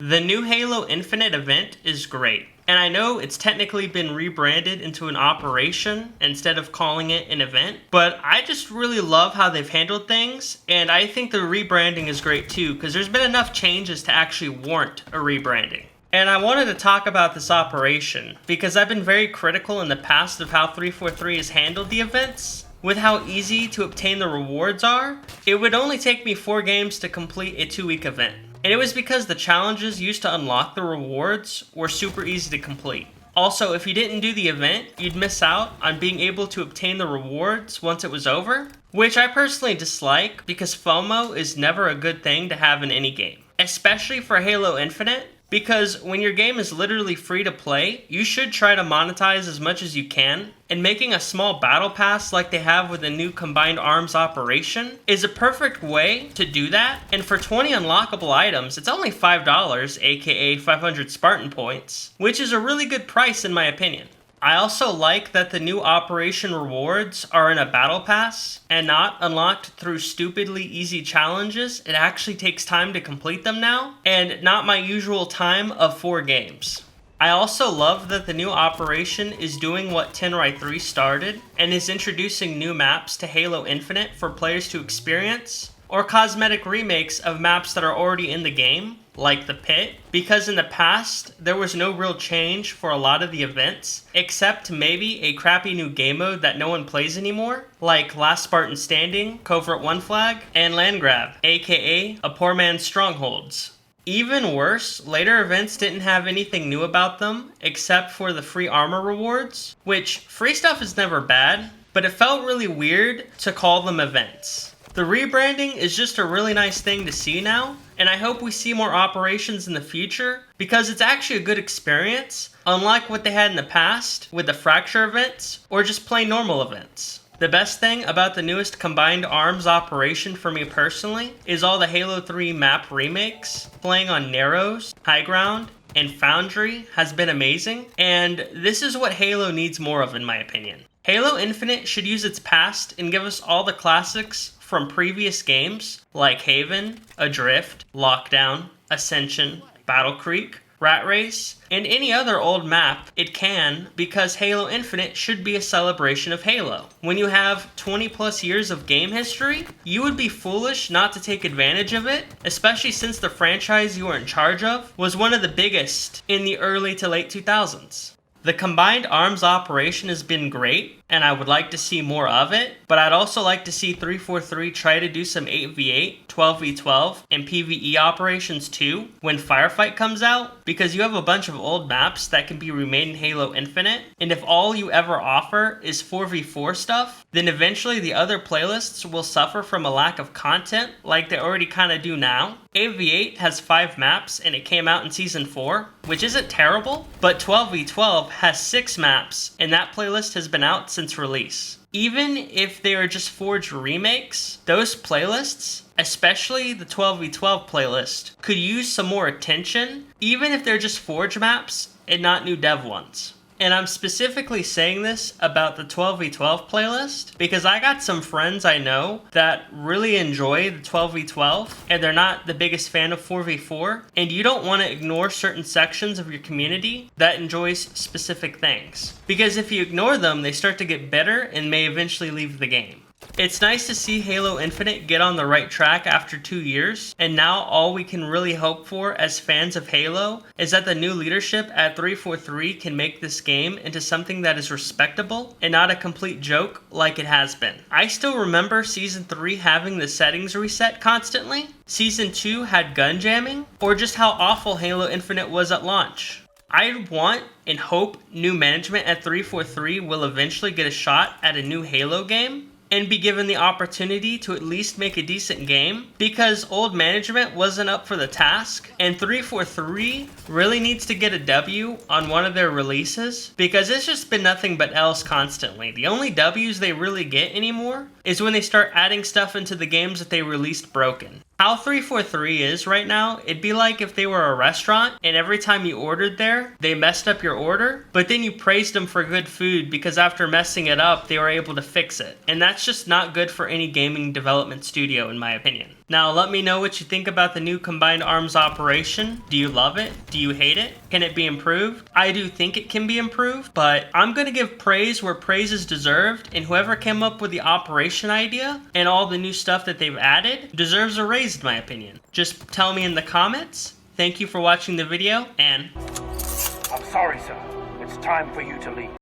The new Halo Infinite event is great, and I know it's technically been rebranded into an operation instead of calling it an event, but I just really love how they've handled things, and I think the rebranding is great too, because there's been enough changes to actually warrant a rebranding. And I wanted to talk about this operation, because I've been very critical in the past of how 343 has handled the events. With how easy to obtain the rewards are, it would only take me 4 games to complete a 2-week event. And it was because the challenges used to unlock the rewards were super easy to complete. Also, if you didn't do the event, you'd miss out on being able to obtain the rewards once it was over, which I personally dislike because FOMO is never a good thing to have in any game, especially for Halo Infinite. Because when your game is literally free to play, you should try to monetize as much as you can, and making a small battle pass like they have with the new Combined Arms operation is a perfect way to do that. And for 20 unlockable items, it's only $5, aka 500 Spartan points, which is a really good price in my opinion. I also like that the new operation rewards are in a battle pass and not unlocked through stupidly easy challenges. It actually takes time to complete them now, and not my usual time of 4 games. I also love that the new operation is doing what Tenrai 3 started and is introducing new maps to Halo Infinite for players to experience, or cosmetic remakes of maps that are already in the game, like the pit, because in the past, there was no real change for a lot of the events, except maybe a crappy new game mode that no one plays anymore, like Last Spartan Standing, Covert One Flag, and Land Grab, aka a poor man's strongholds. Even worse, later events didn't have anything new about them, except for the free armor rewards, which free stuff is never bad, but it felt really weird to call them events. The rebranding is just a really nice thing to see now, and I hope we see more operations in the future, because it's actually a good experience, unlike what they had in the past with the Fracture events, or just plain normal events. The best thing about the newest Combined Arms operation for me personally is all the Halo 3 map remakes. Playing on Narrows, High Ground, and Foundry has been amazing, and this is what Halo needs more of in my opinion. Halo Infinite should use its past and give us all the classics from previous games like Haven, Adrift, Lockdown, Ascension, Battle Creek, Rat Race, and any other old map it can, because Halo Infinite should be a celebration of Halo. When you have 20 plus years of game history, you would be foolish not to take advantage of it, especially since the franchise you are in charge of was one of the biggest in the early to late 2000s. The Combined Arms operation has been great, and I would like to see more of it, but I'd also like to see 343 try to do some 8v8, 12v12, and PvE operations too when Firefight comes out, because you have a bunch of old maps that can be remade in Halo Infinite, and if all you ever offer is 4v4 stuff, then eventually the other playlists will suffer from a lack of content like they already kinda do now. 8v8 has 5 maps and it came out in Season 4, which isn't terrible, but 12v12 has 6 maps and that playlist has been out since release. Even if they are just forged remakes, those playlists, especially the 12v12 playlist, could use some more attention, even if they're just forged maps and not new dev ones. And I'm specifically saying this about the 12v12 playlist because I got some friends I know that really enjoy the 12v12 and they're not the biggest fan of 4v4, and you don't want to ignore certain sections of your community that enjoys specific things, because if you ignore them, they start to get bitter and may eventually leave the game. It's nice to see Halo Infinite get on the right track after 2 years, and now all we can really hope for as fans of Halo is that the new leadership at 343 can make this game into something that is respectable and not a complete joke like it has been. I still remember Season 3 having the settings reset constantly, Season 2 had gun jamming, or just how awful Halo Infinite was at launch. I want and hope new management at 343 will eventually get a shot at a new Halo game and be given the opportunity to at least make a decent game, because old management wasn't up for the task, and 343 really needs to get a W on one of their releases, because it's just been nothing but L's constantly. The only W's they really get anymore is when they start adding stuff into the games that they released broken. How 343 is right now, it'd be like if they were a restaurant and every time you ordered there, they messed up your order, but then you praised them for good food because after messing it up, they were able to fix it. And that's just not good for any gaming development studio in my opinion. Now let me know what you think about the new Combined Arms operation. Do you love it? Do you hate it? Can it be improved? I do think it can be improved, but I'm gonna give praise where praise is deserved, and whoever came up with the operation idea and all the new stuff that they've added deserves a raise in my opinion. Just tell me in the comments. Thank you for watching the video, and I'm sorry, sir. It's time for you to leave.